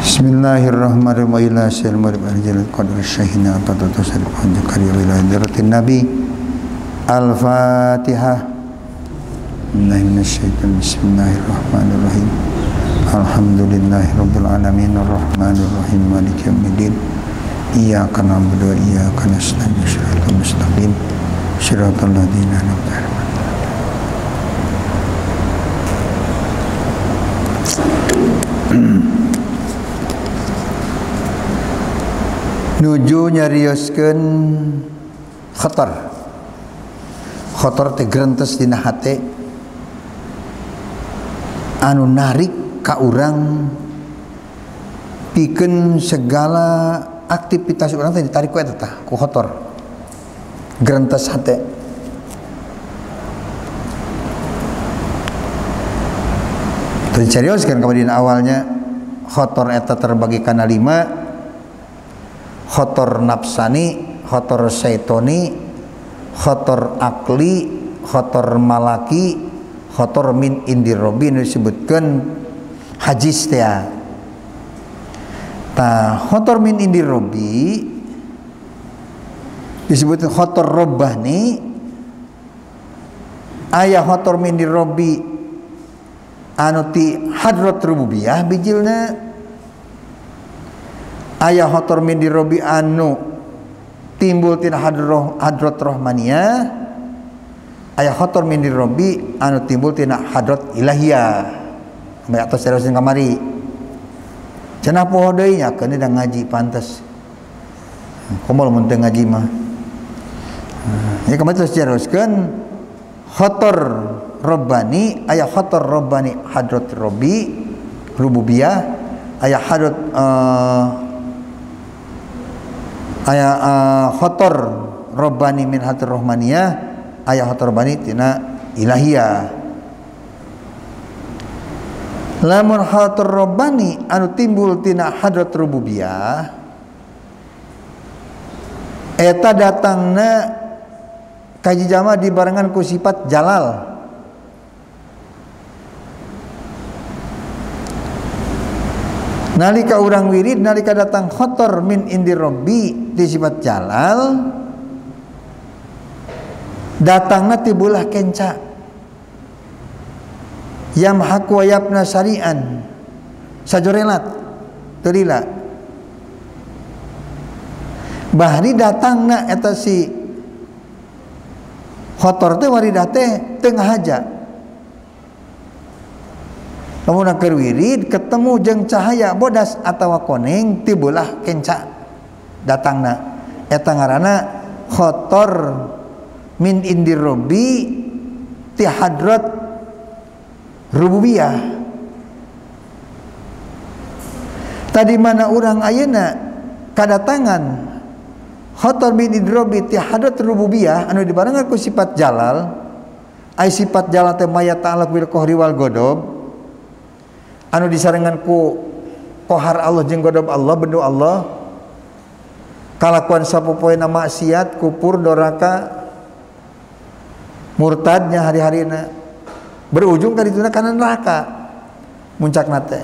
Bismillahirrahmanirrahim. Nabi Al-Fatihah. Bismillahirrahmanirrahim. Alhamdulillahirabbil alamin arrahmanirrahim maliki yaumiddin. Iyyaka na'budu wa iyyaka nasta'in. Shiratal mustaqim. Shiratal ladzina an'amta 'alaihim. Nuju nyarioskeun khotor teh grentes dina hate anu narik ka urang pikeun segala aktivitas urang teh ditarik ku eta tah ku khotor grentes hate. Teu carioskeun kemudian awalnya khotor eta terbagi kana 5. Khotor nafsani, khotor syaitoni, khotor akli, khotor malaki, khotor min indir robbi disebutkan hadis teh. Tah khotor min indir robbi disebutkan khotor robbani. Aya khotor min indir robbi anu ti hadrat rububiyah bijilna. Ayah khotor min dirobi anu timbul tina hadrat rahmaniyah. Ayah khotor min dirobi anu timbul tina hadrat ilahiyah. Bae atos teruskeun kamari. Cenah poho deui nya keun da ngaji pantes. Komo mun teu ngaji mah. Ya kamari terus teruskeun khotor rabbani, ayah khotor rabbani hadrat rabbi rububiyah, ayah hadrat khotor robbani min hatir rohmaniyah, ayah khotor robbani tina ilahiyah. Lamun khotor robbani anu timbul tina hadrat rububiyah eta datangna kaji jama dibarengan ku sifat jalal. Nalika urang wirid, nalika datang khotor min indi robbi di sifat jalal, datangna tibulah kenca yamhaku wayabna syari'an sajorelat terila bahri datangna eta si khotor teh waridah teh tengah haja. Lamun keur wirid ketemu jeung cahaya bodas atawa koneng tibulah kenca datangna eta ngaranna khotor min indir robbi ti hadrat rububiyah. Tadi mana urang ayeuna kadatangan khotor min indir robbi ti hadrat rububiyah anu dibarengan ku sifat jalal. Ai sifat jalal teh maya ta'ala bil qahri wal ghadab anu disarengan ku qahar Allah jeung ghadab Allah bendu Allah. Kalakuan sapopoena maksiat, kufur, doraka, murtadnya hari-harina berujung ka dituna kana neraka muncakna teh.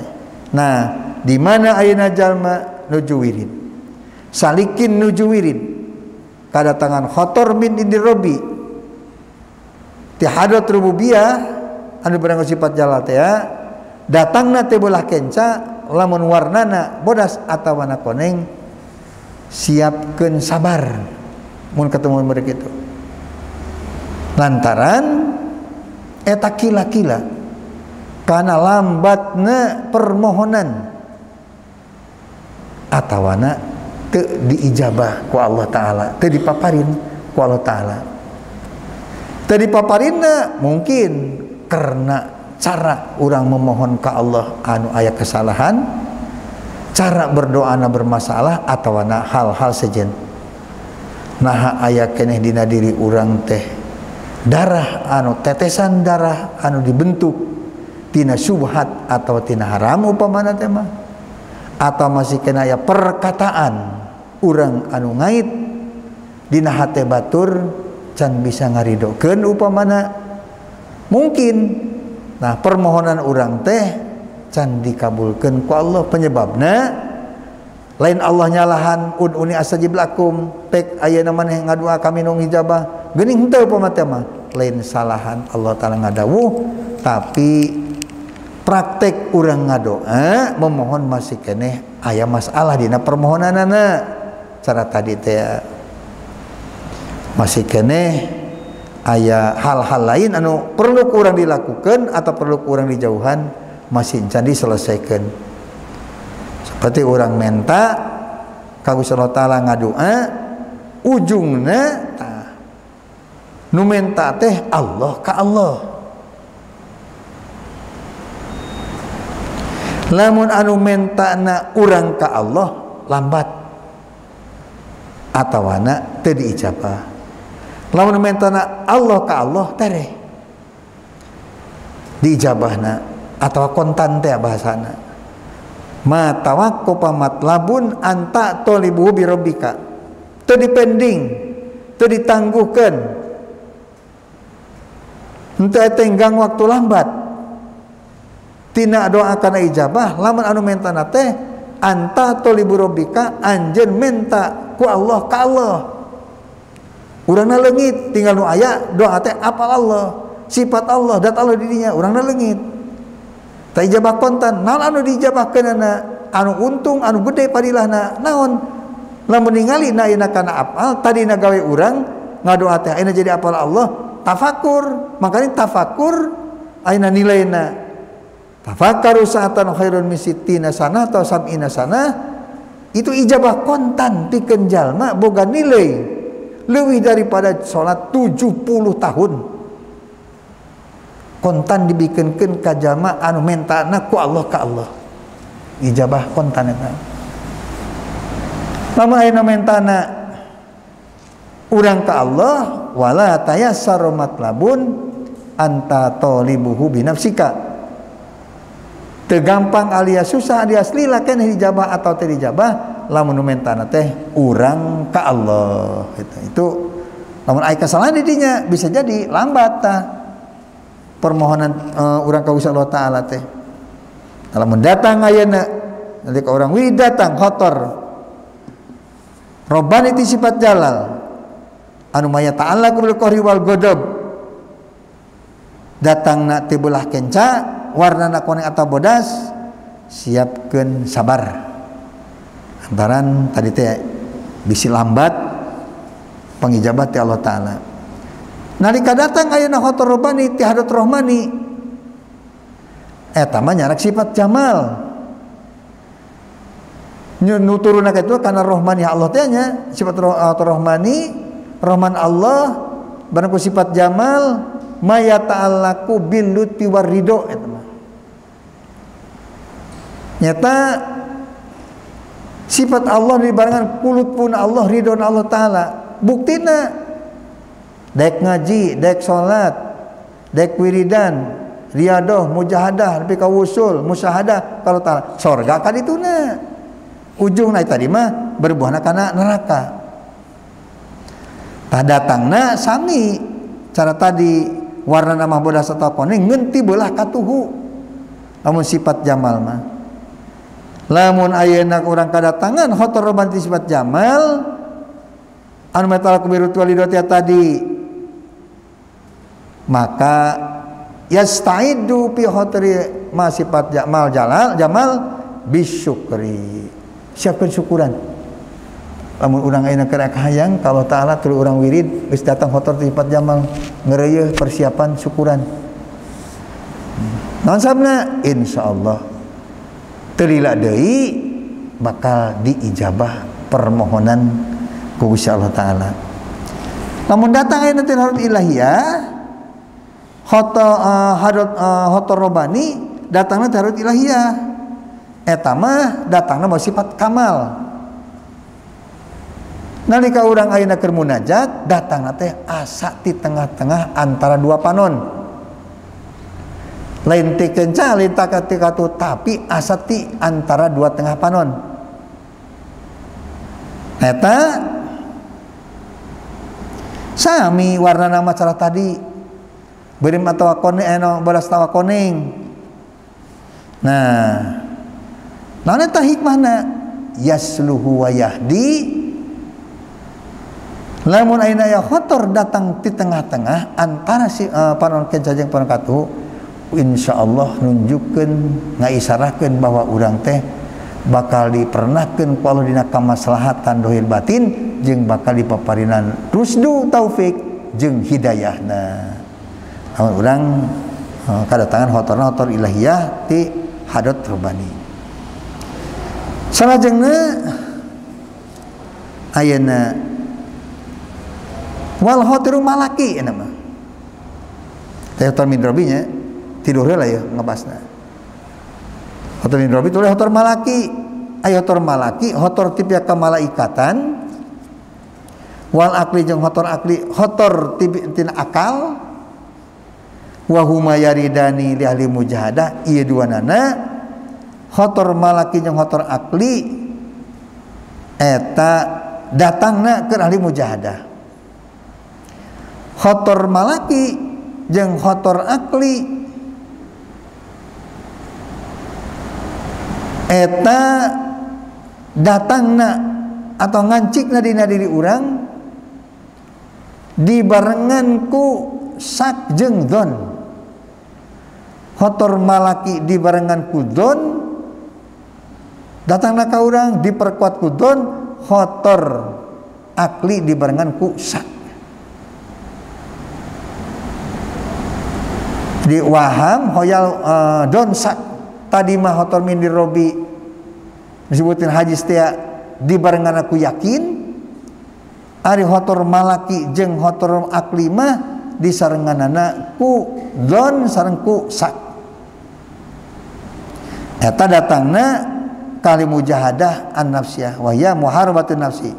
Nah, di mana ayeuna jalma nuju wirid salikin nuju wirid kadatangan khotor min indir robbi ti hadrat rububiyah anu barang sifat jalal teh datangna teh bolah kenca lamun warnana bodas atawana koneng siapkeun sabar mun ketemu mereka itu lantaran eta kila-kila kana lambatna permohonan atawana teu diijabah ku Allah Ta'ala, teu dipaparin ku Allah Ta'ala. Teu dipaparinna mungkin karena cara orang memohon ke Allah anu aya kesalahan, cara berdoana bermasalah atau hal-hal sejen. Nah aya keneh dina diri urang teh darah anu tetesan darah anu dibentuk tina syubhat atau tina haram upamana teh mah, atau masih kena aya perkataan urang anu ngait dina hate batur can bisa ngaridokeun upamana mungkin. Nah permohonan urang teh can dikabulkeun ku Allah. Penyebabna lain Allah nyalahan ud'uni astajib lakum, pek ayeuna maneh ngadua kami nu ngijabah geuning henteu pamate mah lain salahan Allah taala ngadawuh, tapi praktek urang ngadoa memohon masih keneh aya masalah dina permohonanana. Cara tadi teh masih keneh aya hal-hal lain anu perlu ku urang dilakukan atau perlu ku urang dijauhan masih can diselesaikan. Seperti orang minta ka Gusti Allah taala ngadoa ujungna nu minta teh Allah ka Allah. Lamun anu mentana urang ka Allah lambat atawana teu diijabah. Lamun mentana Allah ka Allah tereh diijabahna atawa kontan teh bahasana. Ma tawaqqafa matlabun anta tolibu bi rabbika, teu dipending, teu ditangguhkeun, henteu tenggang waktu lambat tina doa kana ijabah. Lamun anu mentana teh anta tolibu rabbika, anjeun menta ku Allah ka Allah. Urangna leungit tinggal nu aya doa teh apal Allah, sifat Allah, dat Allah di dinya, urangna leungit. Ta ijabah kontan, naon anu diijabahkeunana anu untung anu gede padilahna naon? Lamun ningali na ayeuna kana apal tadina gawe urang ngadoa teh ayeuna jadi apal Allah, tafakur. Makanya tafakur ayeuna nilaina. Tafakkaru sa'atan khairun min sittina sanah atau sab'ina sanah. Itu ijabah kontan pikeun jalma boga nilai leuwih daripada salat 70 tahun. Kontan dibikeunkeun ka jalma anu mentana ku Allah ka Allah. Ijabah kontan eta. Lamun ayeuna mentana urang ka Allah wala tayassaru matlabun anta talibuhu bi nafsika. Teu gampang alias susah alias lila keneh dijabah atau teu dijabah lamun nu mentana teh urang ka Allah. Itu lamun aya kesalahan di dinya bisa jadi lambat tah permohonan urang ka Gusti Allah taala teh. Lamun datang ayeuna nanti ka urang wih datang khotor Robbani ti sifat jalal anu maya ta'ala bil qahri wal ghadab, datangna teu beulah kenca warnana koneng atau bodas, siapkeun sabar antaran tadi teh bisi lambat pangijabat ti Allah taala. Nalika datang ayeuna khotor Robbani ti hadrat Rahmani eta mah nyarak sifat jamal nuturuna kitu kana Rahmani Allah teh nya sifat Rahmani Rahman Allah barang ku sifat jamal maya ta'allaku bil lutfi war ridho eta mah nyata sifat Allah dibarengan kulut pun Allah ridho Allah taala. Buktina dek ngaji, dek salat, dek wiridan, riadah, mujahadah, nepi ka wusul, musyahadah kalau taala sorga ka dituna. Ujungna tadi mah berbuahna kana neraka. Tah datangna sami cara tadi warna mah bodas atau koneng ngeunti beulah katuhu. Lamun sifat jamal mah. Lamun ayeuna urang kadatangan khotor robanti sifat jamal anu metal kubiru walidati tadi, maka yastaidu fi khotri ma sifat jamal jamal bisyukri, siapkeun syukuran. Lamun urang ayeuna keur hayang kalau taala tuluy urang wirid geus datang khotor sifat jamal ngeureuyeuh persiapan syukuran. Naon sabna insyaallah teu lila deui bakal diijabah permohonan ku Gusti Allah taala. Lamun datang ayeuna teh hadrat ilahiyah khotor Robbani datangna teh hadrat ilahiyah eta mah datangna mah sifat kamal. Nalika urang ayeuna keur munajat datangna teh asa di tengah-tengah antara dua panon. Lain ti kenca lain takatu tapi asa ti antara dua tengah panon. Eta sami warna nama cara tadi beureum atawa koneng bodas tawa koneng Nah, naon eta hikmahna? Yasluhu wa yahdi. Lamun ayeuna aya khotor datang di tengah-tengah antara si panontkeun sajeng panongkatuh, insyaallah nunjukkeun ngaisarakeun bahwa urang teh bakal dipernahkeun ku Allah dina kamaslahatan dohir batin jeung bakal dipaparinan rusdu taufik jeung hidayahna. Lamun urang kadatangan hotor ilahiyah ti hadot robani. Salajengna ayeuna wal hotiru malaki euna mah. Teh hotor midrobinya tidur heula ya ngebasna. Hotor midrobi tuluy hotor malaki. Aya hotor malaki, hotor tipia kamalaikatan. Wal akli jeung hotor akli, hotor tina akal. Wa huma yaridani li ahli mujahadah, ieu duanana hotor malaki jeung hotor akli eta datangna ke ahli mujahadah. Hotor malaki jeung hotor akli eta datangna atau ngancikna dina diri urang dibarengan ku sak jeung dzon. Hotor malaki dibarengan ku dzon datangna ka urang diperkuat ku dzon, hotor akli dibarengan ku sak. Di waham hoyal dzon sak tadi mah hotor min dirobi disebutin hadis teh dibarengan aku yakin. Ari hotor malaki jeung hotor akli mah disarenganana ku dzon sareng ku sak. Eta datangna kali mujahadah an nafsiyah wa ya muharabatun nafsi.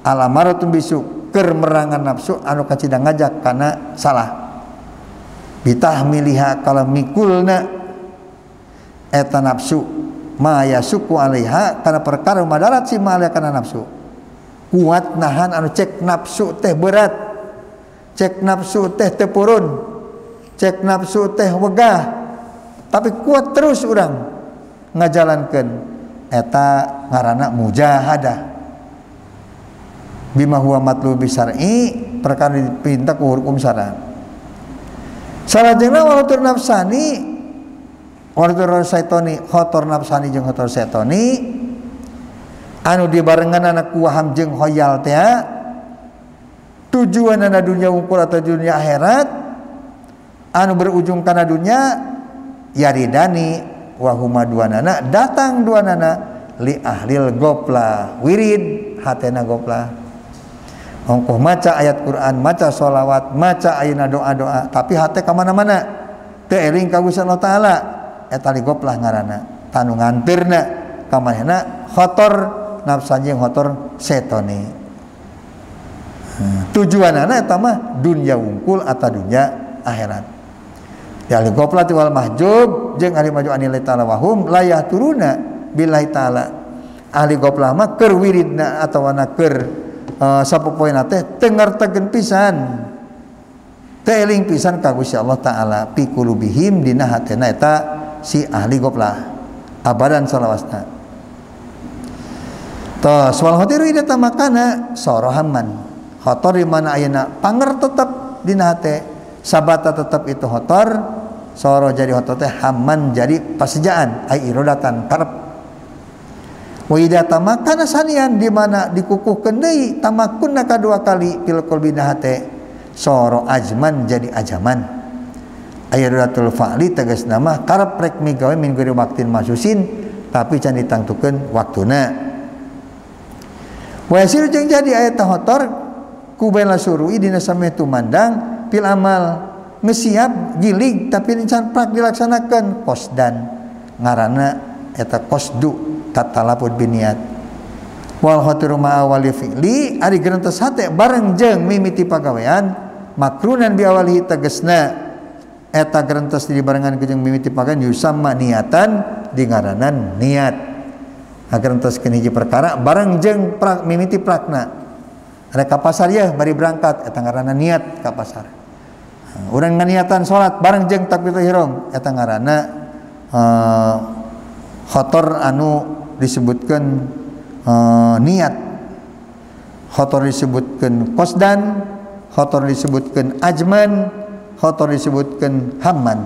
Alamaratun bisu keur merangan nafsu anu kacidang ngajak kana salah. Bitahmiliha kala mikulna eta nafsu ma yasuku alaiha kana perkara madarat si ma kana nafsu. Kuat nahan anu cek nafsu teh berat, cek nafsu teh tepurun, cek nafsu teh wegah, tapi kuat terus urang ngajalankeun eta ngaranna mujahadah. Bima huwa matlubi syar'i, perkara dipinta ku hukum syara. Salajengna walatur nafsani, walatur syaitani, hotor nafsani jeung hotor syaitani anu dibarengan anak waham jeung hoyal teh tujuanna dunia wungkul atau dunia akhirat anu berujung kana dunia yaridani wa huma duanana datang duanana li ahlil gopla wirid hatena gopla ongkoh maca ayat Quran, maca sholawat, maca ayeuna doa-doa tapi hate ka mana-mana teu eling ka Gusti Allah taala eta li goplah ngaranna tanu ngantirna ka manehna khotor nafsan jeung hotor setoni. Tujuanana eta mah dunya wungkul atau dunya akhirat. Ya li goplati wal mahjub jeung ahli maju anil ta'ala wahum layah turuna billahi ta'ala. Ahli goplah mah keur wiridna atawana keur sapopoena teh teu ngartegen pisan. Teu eling pisan ka Gusti Allah taala fi qulubihim dina hatena eta si ahli goplah. Abadan salawasna. Tos wal hotiru ida tamakana sorohaman hotor di mana ayeuna panger tetep dina hate sabata tetep itu hotor soro jadi hotor teh hamman jadi pasejaan ai irodatan karep wa ida tamakana sanian di mana dikukuhkeun deui tamakunna kadua kali fil qalbi hate soro ajman jadi ajaman ayrodatul fa'li tegasna mah karep rek migawe min geureum waktin masusin tapi can ditangtukeun waktuna. Wasir jeung jadi ayat hotor kubela surui dina sameh tumandang pil amal ngesiap gilig tapi encan prak dilaksanakeun qosdan ngaranna eta qosdu tatalapud biniat wal khatiru ma awali fi'li ari gerentos hate bareng jeung mimiti pagawean makrunan bi awalihi tegasna eta gerentos dibarengan jeung mimiti pagawean yusamma niatan di ngaranan niat. Agar entoskeun hiji perkara bareng jeung mimiti prakna rek ka pasar ya bari berangkat eta ngaranna niat ka pasar. Urang nganiatan salat bareng jeung takbiratul ihram eta ngaranna khotor anu disebutkan niat, khotor disebutkan qasdan, khotor disebutkan ajman, khotor disebutkan hamman.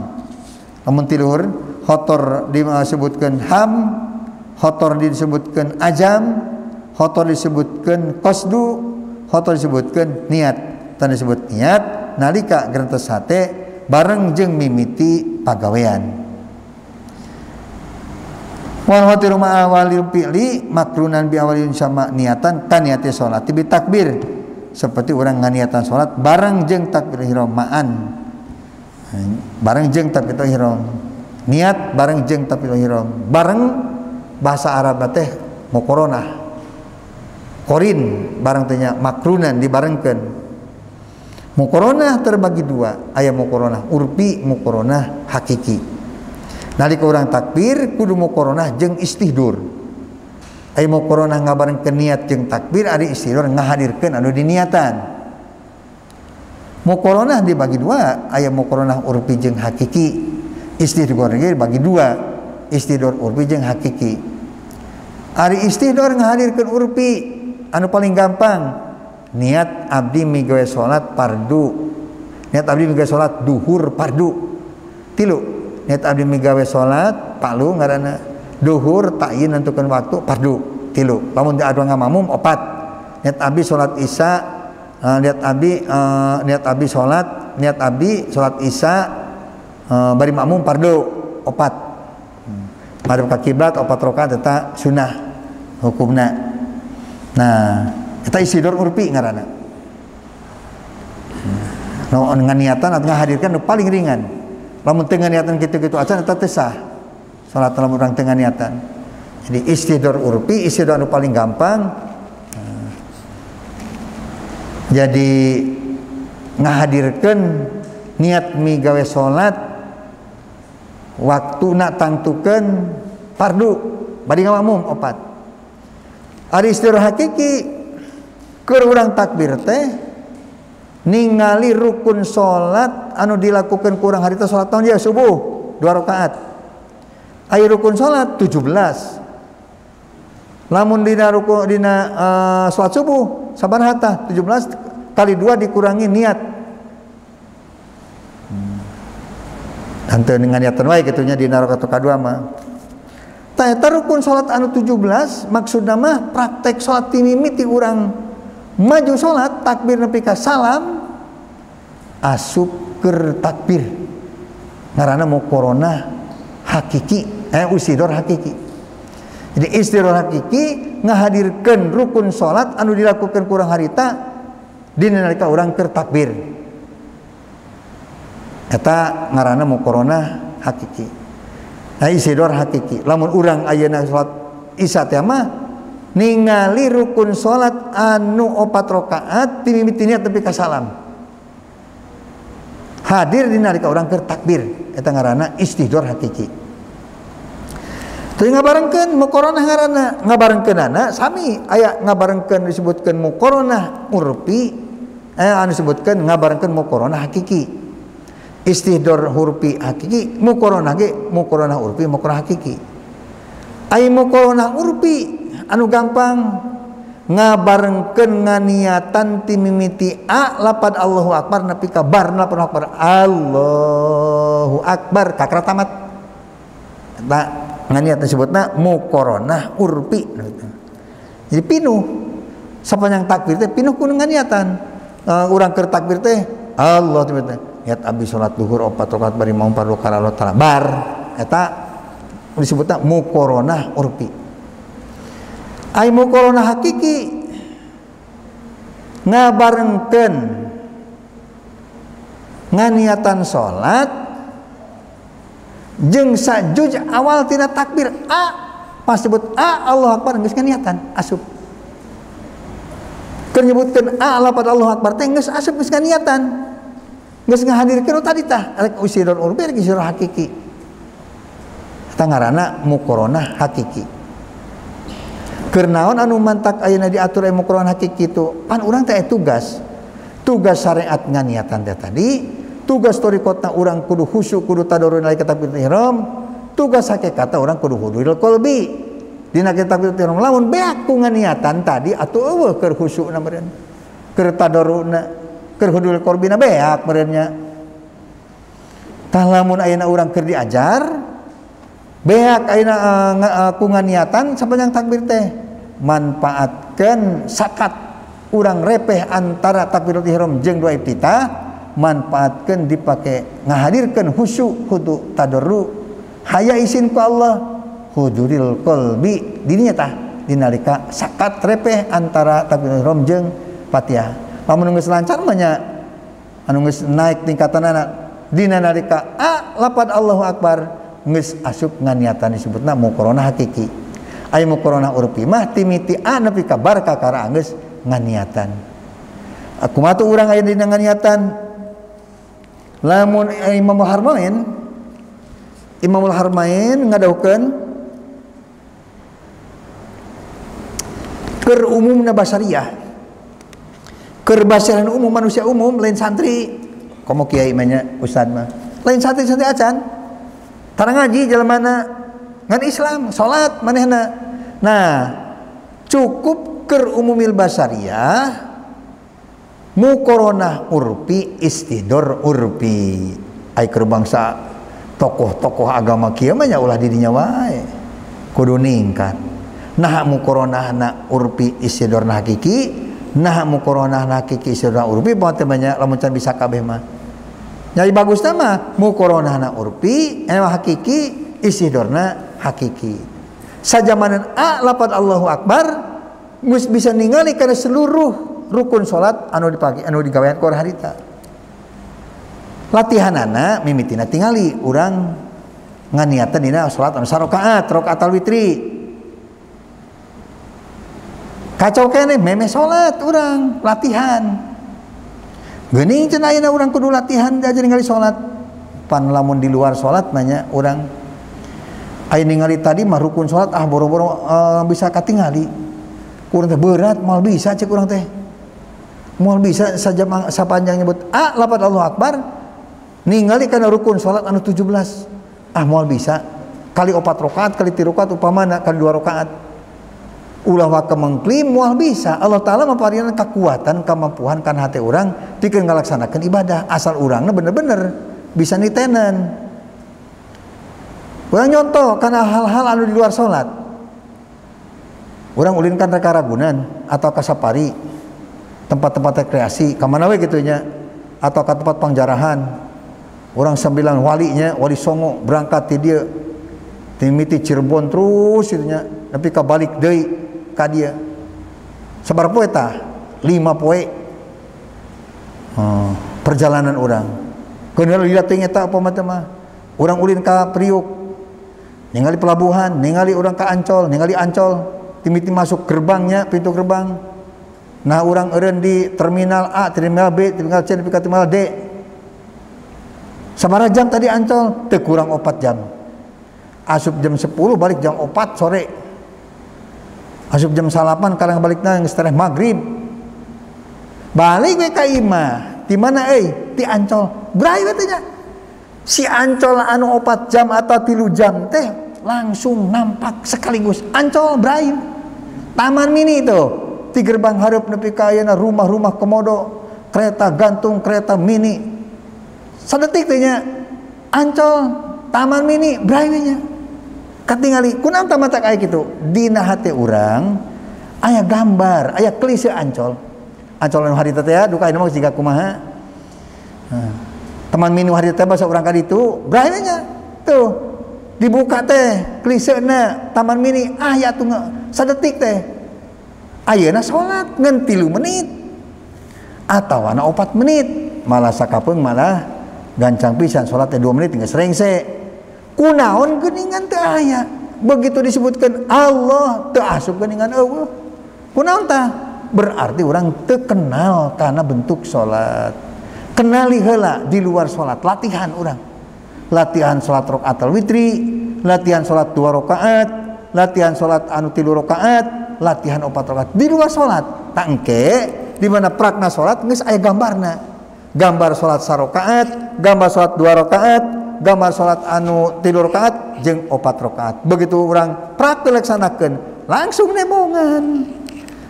Lamun tiluhur khotor disebutkan ham, khotor disebutkan ajam, khotor disebutkan qasdu, khotor disebutkan niat. Tan disebut niat nalika gerantos hate bareng jeung mimiti pagawean. Wal khatiru ma awalil fi'li makrunan bi awalin sama niatan kan niati salat bi takbir, seperti orang nganiatan salat bareng jeung takbir ihram ma'an, bareng jeung takbir ihram, niat bareng jeung takbir ihram, bareng bahasa Arab teh muqaranah, qorin bareng tanya makrunan dibarengkeun. Muqaranah terbagi dua, aya muqaranah urfi, muqaranah hakiki. Nalika urang takbir kudu muqaranah jeung istihdur. Aya muqaranah ngabarengkeun niat jeung takbir, ari istihdur ngahadirkeun anu diniatan. Muqaranah dibagi dua, aya muqaranah urfi jeung hakiki. Istihdur ge dibagi dua, istihdur urfi jeung hakiki. Ari istihdur ngahadirkeun urfi anu paling gampang, niat abdi migawe salat fardu, niat abdi migawe salat duhur fardu. Tilu, niat abdi migawe salat palu ngaranna duhur ta'yin nentukeun waktu fardu. Tilu, lamun adu ngamamum opat, niat abdi salat isya, niat abdi salat isya bari makmum fardu opat. Madhep ka kiblat opat rakaat eta sunah hukumna. Nah, eta istihdur urfi ngaranna. No ngan niatan atau ngahadirkan nu paling ringan. Lamun teu niatan kitu-kitu acan eta teu sah. Salat lamun urang teu niatan. Jadi istihdur urfi, istihdur anu paling gampang. Jadi ngahadirkeun niat migawe salat waktuna tangtukeun fardu bari ngamakmum opat. Ari istihdur hakiki keur urang takbir teh ningali rukun salat anu dilakukeun ku urang harita salat naon ya subuh 2 rakaat. Aya rukun salat 17. Lamun dina rukun salat subuh sabaraha 17 kali 2 dikurangi niat. Henteu nganiatan wae kitu nya dina rakaat kadua mah. Tah eta rukun salat anu 17 maksudna mah praktek salat ti mimiti urang maju salat takbir nepi ka salam asup keur takbir ngaranna muqaranah hakiki, istihdur hakiki. Jadi istihdur hakiki ngahadirkeun rukun salat anu dilakukeun ku urang harita dina nalika urang keur takbir. Eta ngaranna muqaranah hakiki. Nah, istihdur hakiki. Lamun urang ayeuna salat isya teh mah ningali rukun salat anu 4 rakaat ti mimiti niat nepi ka salam. Hadir dina nalika urang keur takbir, eta ngaranna istihdur hakiki. Teu ngabarengkeun muqaranah ngaranna, ngabarengkeunana sami aya ngabarengkeun disebutkeun muqaranah urfi, anu disebutkeun ngabarengkeun muqaranah hakiki. Istihdur hurfi hakiki, muqaranah ge muqaranah urfi, muqaranah hakiki. Ai muqaranah urfi anu gampang ngabarengkeun nganiatan ti mimiti a lapad Allahu Akbar nepi ka bar Allahu Akbar, Allahu Akbar kakra tamat. Eta nganiat disebutna muqaranah urfi. Jadi pinuh sapanjang takbir teh pinuh ku nganiatan. Urang keur takbir teh Allah teh niat abdi salat duhur 4 rakaat bari maum fardu ka Allah taala bar eta disebutna muqaranah urfi. Ai muqaranah hakiki ngabarengkeun nganiatan salat jeung sajuj awal tina takbir pas sebut Allahu Akbar geus nganiatan asup. Keur nyebutkeun lapad Allahu Akbar teh geus asup geus nganiatan. Geus ngahadirkeun tadi tah rek istihdur urfi rek istihdur hakiki. Eta ngaranna muqaranah hakiki. Keur naon anu mantak ayeuna diatur muqaranah hakiki itu? Pan urang teh tugas. Tugas syariat nganiatan teh tadi, tugas thariqatna urang kudu khusyuk, kudu tadarrur nalika takbiratul ihram, tugas hakikatna urang kudu huduril qalbi dina takbiratul ihram lamun beak ku nganiatan tadi atuh eueuh keur khusyukna meureun keur tadarruna keur huduril qalbina beak meureunnya tah lamun ayeuna urang keur diajar beak ayeuna ku nganiatan sapanjang takbir teh manfaatkeun sakat urang repeh antara takbiratul ihram jeung doa iftitah manfaatkeun dipake ngahadirkeun khusyuk kudu tadarru haya izin ku Allah huduril qalbi dininya tah dinalika sakat repeh antara takbiratul ihram jeung Fatihah lamun geus lancar mah nya anu geus naik tingkatanana dina nalika lapad Allahu akbar geus asup nganiatan disebutna muqaronah hakiki aya muqaronah urfi mah timiti nepi ka bar kakara geus nganiatan kumaha teh urang aya dina nganiatan lamun Imamul Harmain ngadaukeun keur umumna basariyah keur basaran umum manusia umum lain santri komo kiai mah nya ustad mah lain santri-santri acan tara ngaji jelemana ngan Islam salat manehna nah cukup keur umumil basariyah muqaronah urfi istidor urfi ai keur bangsa tokoh-tokoh agama kieu mah nya ulah didinya wae kudu ningkat nah muqaronahna urfi istidorna hakiki nah muqaronahna hakiki istidorna urfi poe teh banyak lamun can bisa kabeh mah nyai bagusna mah muqaronahna urfi hakiki istidorna hakiki sajamanan lapad Allahu akbar geus bisa ningali kana seluruh rukun salat anu dipagi anu digawean ku harita latihanana mimitina tingali urang nganiatan dina salat anu sarakaat rakaatul witri kacau keneh meme salat urang latihan geuning cenah ayeuna urang kudu latihan diajar ningali salat pan lamun di luar salat nanya urang aya ningali tadi mah rukun salat boro-boro bisa katingali kurang teh berat moal bisa cek urang teh moal bisa saja sapanjang nyebut lapad Allahu akbar ningali kana rukun salat anu 17 moal bisa kali 4 rakaat kali 3 rakaat upamana kali 2 rakaat ulah wa kemengklim moal bisa Allah taala maparieun kekuatan kemampuan kana hate urang pikeun ngalaksanakeun ibadah asal urangna bener-bener bisa nitenen urang nyontoh kana hal-hal anu di luar salat urang ulin kan reka Ragunan atau ka Sapari tempat-tempat rekreasi ka mana we kitu nya atau ka tempat pangjarahan urang sambilan walinya wali Songo berangkat ti dieu timiti Cirebon terus kitu nya nepi ka balik deui ka dia sabar poe tah 5 poe perjalanan urang keuneuh lihat teh eta apa mah urang ulin ka Priuk ningali pelabuhan ningali urang ka Ancol ningali Ancol timiti masuk gerbangnya pintu gerbang nah urang eureun di terminal A terminal B terminal C nepi ka terminal D sabaraha jam tadi Ancol teu kurang 4 jam asup jam 10 balik jam 4 sore asup jam 8 karang balikna geus teh magrib balik we ka imah di mana ti Ancol brai we teh nya si Ancol anu 4 jam atau 3 jam teh langsung nampak sekaligus Ancol brai taman mini itu di gerbang hareup nepi ka ayeuna rumah-rumah komodo kereta gantung kereta mini sadetik teh nya Ancol taman mini brai we nya katingali kunaon tah matak aya kitu dina hate urang aya gambar aya klise Ancol anu harita teh duka anu mah siga kumaha teman minu harita teh basa urang ka ditu brai nya tuh dibuka teh kliseuna taman mini aya tunggal sadetik teh ayeuna salat ngan 3 menit atawana 4 menit malah sakapeung malah gancang pisan salat teh 2 menit geus rengse kunaon geuningan teu aya begitu disebutkan Allah teu asup geuningan eueuh kunaon tah berarti urang teu kenal kana bentuk salat kenali heula di luar salat latihan urang latihan salat rakaatul witri latihan salat 2 rakaat latihan salat anu 3 rakaat latihan 4 rakaat di luar salat tak engke di mana prakna salat geus aya gambarna gambar salat 1 rakaat gambar salat 2 rakaat gambar salat anu 3 rakaat jeung 4 rakaat. Begitu urang praktek laksanakeun langsung nemongan.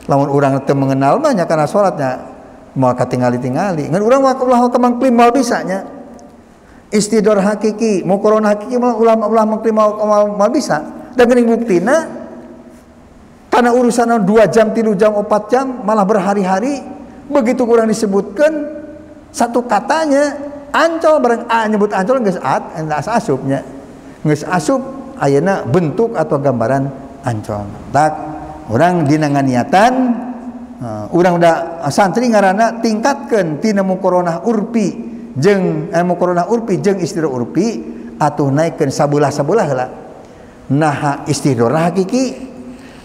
Lamun urang teu mengenal mah nya kana salatnya moal katingali-tingali. Ngan urang ulah kemang klimal bisa nya. Istidor hakiki, muqarana hakiki mah ulama-ulama klimal mal bisa. Da geuning buktina karena urusan 2 jam, 3 jam, 4 jam malah berhari-hari. Begitu urang disebutkeun satu katanya Ancol bareng nyebut Ancol geus asupnya. Geus asup ayeuna bentuk atau gambaran Ancol. Tak urang dina nganiatan urang udah santri ngaranna tingkatkeun tina muqaranah urfi jeung muqaranah urfi jeung istidor urfi atuh naikkeun sabelah-sabelah heula. Nah istidor hakiki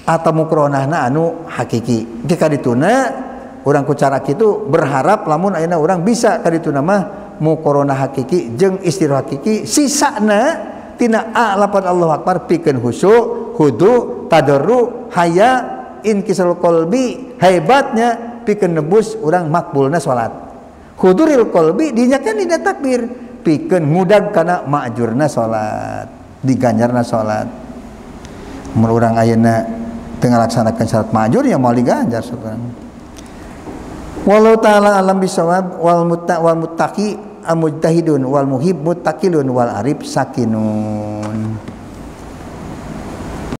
atau muqaranahna anu hakiki. Jika dituna urang ku cara kitu berharap lamun ayeuna urang bisa ka dituna mah muqaranah hakiki jeung istidor hakiki sisana tina lafaz Allahu Akbar pikeun khusyuk, hudu, tadarru, haya, inkisarul qalbi, hebatnya pikeun nebus urang makbulna salat. Huduril qalbi dinyakeun dina takbir pikeun ngudag kana ma'jurna salat, diganjarna salat. Mun urang ayeuna teu ngalaksanakeun salat ma'jur ya moal diganjar saudara. Wallahu ta'ala alam bisawab wal muttaqi amujtahidun wal muhib muttaqilun wal arif sakinun.